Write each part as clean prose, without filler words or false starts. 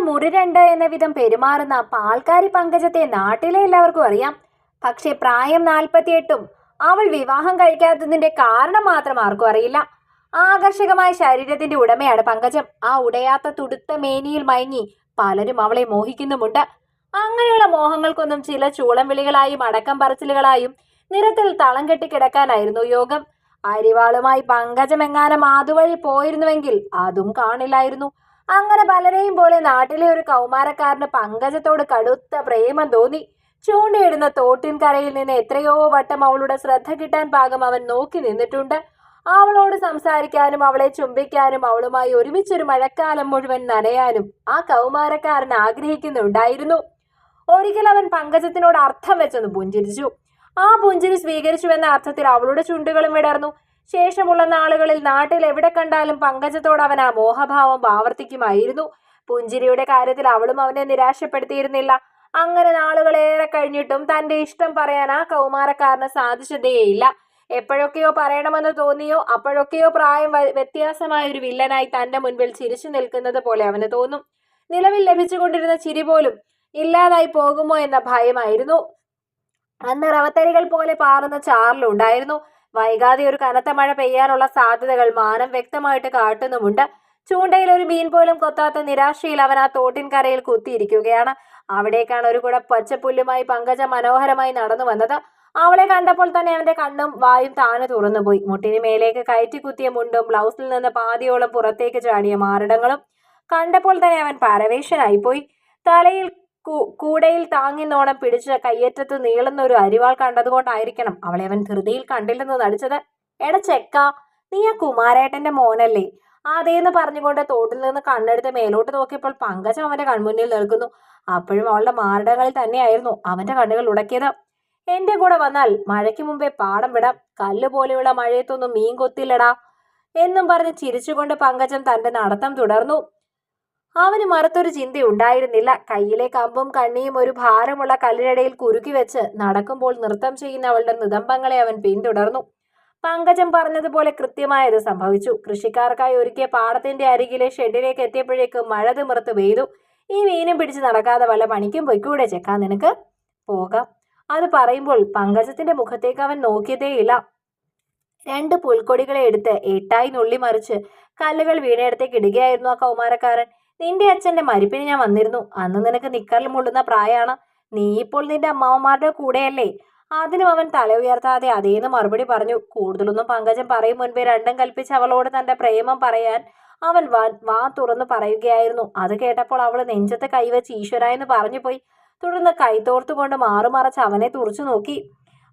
മുറി രണ്ട് എന്ന വിധം പെരുമാറുന്ന പാൽക്കാരി പങ്കജത്തെ നാട്ടിലെ എല്ലാവർക്കും അറിയാം. പക്ഷെ പ്രായം 48ഉം അവൾ വിവാഹം കഴിക്കാത്തതിന്റെ കാരണം മാത്രം ആർക്കും അറിയില്ല. ആകർഷകമായ ശരീരത്തിന്റെ ഉടമയാണ് പങ്കജം. ആ ഉടയാത്ത തുടുത്ത മേനിയിൽ മയങ്ങി പലരും അവളെ മോഹിക്കുന്നുമുണ്ട്. അങ്ങനെയുള്ള മോഹങ്ങൾക്കൊന്നും ചില ചൂളം വിളികളായും അടക്കം പറച്ചിലുകളായും നിരത്തിൽ തളം കെട്ടി കിടക്കാനായിരുന്നു യോഗം. അരിവാളുമായി പങ്കജം എങ്ങാനും അതുവഴി പോയിരുന്നുവെങ്കിൽ അതും കാണില്ലായിരുന്നു. അങ്ങനെ പലരെയും പോലെ നാട്ടിലെ ഒരു കൗമാരക്കാരന് പങ്കജത്തോട് കടുത്ത പ്രേമം തോന്നി. ചൂണ്ടയിടുന്ന തോട്ടിൻ കരയിൽ നിന്ന് എത്രയോ വട്ടം അവളുടെ ശ്രദ്ധ കിട്ടാൻ പാകം അവൻ നോക്കി നിന്നിട്ടുണ്ട്. അവളോട് സംസാരിക്കാനും അവളെ ചുംബിക്കാനും അവളുമായി ഒരുമിച്ചൊരു മഴക്കാലം മുഴുവൻ നനയാനും ആ കൗമാരക്കാരൻ ആഗ്രഹിക്കുന്നുണ്ടായിരുന്നു. ഒരിക്കൽ അവൻ പങ്കജത്തിനോട് അർത്ഥം വെച്ചൊന്ന് പുഞ്ചിരിച്ചു. ആ പുഞ്ചിരി സ്വീകരിച്ചുവെന്ന അർത്ഥത്തിൽ അവളുടെ ചുണ്ടുകളും വിടർന്നു. ശേഷമുള്ള നാളുകളിൽ നാട്ടിൽ എവിടെ കണ്ടാലും പങ്കജത്തോട് അവൻ ആ മോഹഭാവം ആവർത്തിക്കുമായിരുന്നു. പുഞ്ചിരിയുടെ കാര്യത്തിൽ അവളും അവനെ നിരാശപ്പെടുത്തിയിരുന്നില്ല. അങ്ങനെ നാളുകളേറെ കഴിഞ്ഞിട്ടും തന്റെ ഇഷ്ടം പറയാൻ ആ കൗമാരക്കാരന് സാധിച്ചതേയില്ല. എപ്പോഴൊക്കെയോ പറയണമെന്ന് തോന്നിയോ അപ്പോഴൊക്കെയോ പ്രായം വ്യത്യാസമായ ഒരു വില്ലനായി തന്റെ മുൻപിൽ ചിരിച്ചു നിൽക്കുന്നത് പോലെ അവന് തോന്നും. നിലവിൽ ലഭിച്ചുകൊണ്ടിരുന്ന ചിരി പോലും ഇല്ലാതായി പോകുമോ എന്ന ഭയമായിരുന്നു. അന്ന് റവത്തരികൾ പോലെ പാറുന്ന ചാറലുണ്ടായിരുന്നു. വൈകാതെ ഒരു കനത്ത മഴ പെയ്യാനുള്ള സാധ്യതകൾ മാനം വ്യക്തമായിട്ട് കാട്ടുന്നുമുണ്ട്. ചൂണ്ടയിൽ ഒരു മീൻ പോലും കൊത്താത്ത നിരാശയിൽ അവൻ ആ തോട്ടിൻ കരയിൽ കുത്തിയിരിക്കുകയാണ്. അവിടേക്കാണ് ഒരു കുട പച്ചപ്പുല്ലുമായി പങ്കജം മനോഹരമായി നടന്നു വന്നത്. അവളെ കണ്ടപ്പോൾ തന്നെ അവന്റെ കണ്ണും വായും താനെ തുറന്നുപോയി. മുട്ടിന് മേലേക്ക് കയറ്റി കുത്തിയ മുണ്ടും ബ്ലൗസിൽ നിന്ന് പാതിയോളം പുറത്തേക്ക് ചാടിയ മാറിടങ്ങളും കണ്ടപ്പോൾ തന്നെ അവൻ പരവേശനായിപ്പോയി. തലയിൽ കൂടയിൽ താങ്ങിന്നോണം പിടിച്ച് കയ്യേറ്റത്ത് നീളുന്ന ഒരു അരിവാൾ കണ്ടതുകൊണ്ടായിരിക്കണം അവളെ അവൻ ധൃതിയിൽ കണ്ടില്ലെന്ന് നടിച്ചത്. എടാ ചെക്ക, നീ ആ കുമാരേട്ടന്റെ മോനല്ലേ? അതേന്ന് പറഞ്ഞുകൊണ്ട് തോട്ടിൽ നിന്ന് കണ്ണെടുത്ത് മേലോട്ട് നോക്കിയപ്പോൾ പങ്കജം അവന്റെ കൺമുന്നിൽ നിൽക്കുന്നു. അപ്പോഴും അവളുടെ മാറിടങ്ങളിൽ തന്നെയായിരുന്നു അവന്റെ കണ്ണുകൾ ഉടക്കിയത്. എന്റെ കൂടെ വന്നാൽ മഴയ്ക്ക് മുമ്പേ പാടം വിടാം. കല്ല് പോലെയുള്ള മഴയത്തൊന്നും മീൻ കൊത്തില്ലടാ എന്നും പറഞ്ഞ് ചിരിച്ചുകൊണ്ട് പങ്കജം തന്റെ നടത്തം തുടർന്നു. അവന് മറുത്തൊരു ചിന്ത ഉണ്ടായിരുന്നില്ല. കയ്യിലെ കമ്പും കണ്ണിയും ഒരു ഭാരമുള്ള കല്ലിനടയിൽ കുരുക്കി വെച്ച് നടക്കുമ്പോൾ നൃത്തം ചെയ്യുന്ന അവളുടെ നിതംബങ്ങളെ അവൻ പിന്തുടർന്നു. പങ്കജം പറഞ്ഞതുപോലെ കൃത്യമായത് സംഭവിച്ചു. കൃഷിക്കാർക്കായി ഒരുക്കിയ പാടത്തിന്റെ അരികിലെ ഷെഡിലേക്ക് എത്തിയപ്പോഴേക്കും മഴ തിമിർത്ത് പെയ്തു. ഈ മീനും പിടിച്ച് നടക്കാതെ വല്ല പണിക്കും പൊയ്ക്കൂടെ ചെക്കാ നിനക്ക്? പോകാം. അത് പറയുമ്പോൾ പങ്കജത്തിന്റെ മുഖത്തേക്ക് അവൻ നോക്കിയതേയില്ല. 2 പുൽക്കൊടികളെ എടുത്ത് എട്ടായി നുള്ളി മറിച്ച് കല്ലുകൾ വീണയിടത്തേക്ക് ഇടുകയായിരുന്നു ആ കൗമാരക്കാരൻ. നിന്റെ അച്ഛന്റെ മരിപ്പിന് ഞാൻ വന്നിരുന്നു. അന്ന് നിനക്ക് നിക്കറിൽ മുള്ളുന്ന പ്രായമാണ്. നീ ഇപ്പോൾ നിന്റെ അമ്മാവന്മാരുടെ കൂടെയല്ലേ? അതിനും അവൻ തല ഉയർത്താതെ അതേന്ന് മറുപടി പറഞ്ഞു. കൂടുതലൊന്നും പങ്കജം പറയും മുൻപേ രണ്ടും കൽപ്പിച്ച് അവളോട് തന്റെ പ്രേമം പറയാൻ അവൻ വാ തുറന്നു പറയുകയായിരുന്നു. അത് കേട്ടപ്പോൾ അവൾ നെഞ്ചത്ത് കൈവച്ച് ഈശ്വര എന്ന് പറഞ്ഞു പോയി. തുടർന്ന് കൈത്തോർത്തുകൊണ്ട് മാറുമറച്ച് അവനെ തുറച്ചു നോക്കി.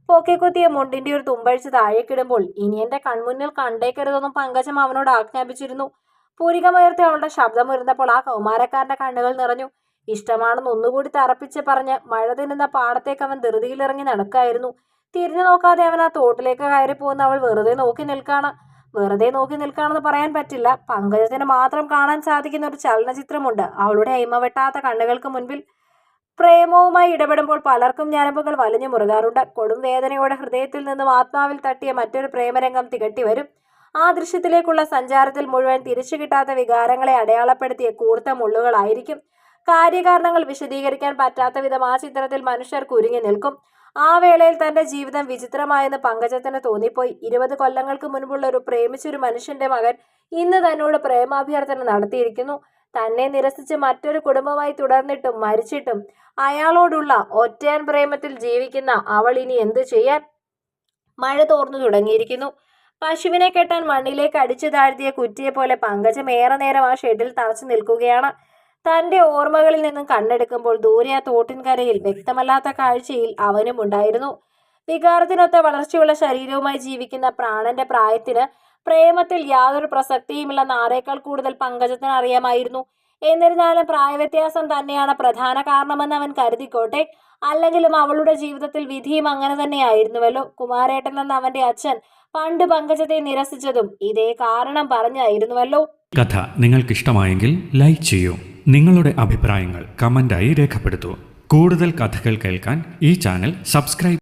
പൊക്കിക്കുത്തിയ മുണ്ടിന്റെ ഒരു തുമ്പഴിച്ച് താഴേക്കിടുമ്പോൾ ഇനി എന്റെ കൺമുന്നിൽ കണ്ടേക്കരുതെന്നും പങ്കജം അവനോട് ആജ്ഞാപിച്ചിരുന്നു. പൂരികമുയർത്തി അവളുടെ ശബ്ദമുയർന്നപ്പോൾ ആ കൗമാരക്കാരന്റെ കണ്ണുകൾ നിറഞ്ഞു. ഇഷ്ടമാണെന്ന് ഒന്നുകൂടി തറപ്പിച്ച് പറഞ്ഞ് മഴ തിന്നുന്ന പാടത്തേക്ക് അവൻ ധൃതിയിലിറങ്ങി നടക്കായിരുന്നു. തിരിഞ്ഞു നോക്കാതെ അവൻ ആ തോട്ടിലേക്ക് കയറി പോകുന്ന അവൾ വെറുതെ നോക്കി നിൽക്കാണെന്ന് പറയാൻ പറ്റില്ല. പങ്കജത്തിന് മാത്രം കാണാൻ സാധിക്കുന്ന ഒരു ചലനചിത്രമുണ്ട് അവളുടെ അയിമ വെട്ടാത്ത കണ്ണുകൾക്ക് മുൻപിൽ. പ്രേമവുമായി ഇടപെടുമ്പോൾ പലർക്കും ഞരമ്പുകൾ വലിഞ്ഞു മുറുകാറുണ്ട്. കൊടും വേദനയോടെ ഹൃദയത്തിൽ നിന്നും ആത്മാവിൽ തട്ടിയ മറ്റൊരു പ്രേമരംഗം തികട്ടി വരും. ആ ദൃശ്യത്തിലേക്കുള്ള സഞ്ചാരത്തിൽ മുഴുവൻ തിരിച്ചു കിട്ടാത്ത വികാരങ്ങളെ അടയാളപ്പെടുത്തിയ കൂർത്ത മുള്ളുകളായിരിക്കും. കാര്യകാരണങ്ങൾ വിശദീകരിക്കാൻ പറ്റാത്ത വിധം ആ ചിത്രത്തിൽ മനുഷ്യർ കുരുങ്ങി നിൽക്കും. ആ വേളയിൽ തന്റെ ജീവിതം വിചിത്രമായെന്ന് പങ്കജത്തിന് തോന്നിപ്പോയി. 20 കൊല്ലങ്ങൾക്ക് മുൻപുള്ള ഒരു പ്രേമിച്ചൊരു മനുഷ്യന്റെ മകൻ ഇന്ന് തന്നോട് പ്രേമാഭ്യർത്ഥന നടത്തിയിരിക്കുന്നു. തന്നെ നിരസിച്ച് മറ്റൊരു കുടുംബമായി തുടർന്നിട്ടും മരിച്ചിട്ടും അയാളോടുള്ള ഒറ്റയാൻ പ്രേമത്തിൽ ജീവിക്കുന്ന അവൾ ഇനി എന്തു ചെയ്യാൻ? മഴ തോർന്നു തുടങ്ങിയിരിക്കുന്നു. പശുവിനെ കെട്ടാൻ മണ്ണിലേക്ക് അടിച്ചു താഴ്ത്തിയ കുറ്റിയെ പോലെ പങ്കജം ഏറെ നേരം ആ ഷെഡിൽ തറച്ചു നിൽക്കുകയാണ്. തന്റെ ഓർമ്മകളിൽ നിന്നും കണ്ണെടുക്കുമ്പോൾ ദൂരെ ആ തോട്ടിൻകരയിൽ വ്യക്തമല്ലാത്ത കാഴ്ചയിൽ അവനും ഉണ്ടായിരുന്നു. വികാരത്തിനൊത്ത വളർച്ചയുള്ള ശരീരവുമായി ജീവിക്കുന്ന പ്രാണന്റെ പ്രായത്തിന് പ്രേമത്തിൽ യാതൊരു പ്രസക്തിയുമില്ലെന്ന് ആരേക്കാൾ കൂടുതൽ പങ്കജത്തിന് അറിയാമായിരുന്നു. എന്നിരുന്നാലും പ്രായവ്യത്യാസം തന്നെയാണ് പ്രധാന കാരണമെന്ന് അവൻ കരുതിക്കോട്ടെ. അല്ലെങ്കിലും അവളുടെ ജീവിതത്തിൽ വിധിയും അങ്ങനെ തന്നെയായിരുന്നുവല്ലോ. കുമാരേട്ടൻ എന്ന അവന്റെ അച്ഛൻ പണ്ട് പങ്കജത്തെ നിരസിച്ചതും ഇതേ കാരണം പറഞ്ഞായിരുന്നുവല്ലോ. കഥ നിങ്ങൾക്കിഷ്ടമായെങ്കിൽ ലൈക്ക് ചെയ്യൂ. നിങ്ങളുടെ അഭിപ്രായങ്ങൾ കമന്റായി രേഖപ്പെടുത്തൂ. കൂടുതൽ കഥകൾ കേൾക്കാൻ ഈ ചാനൽ സബ്സ്ക്രൈബ്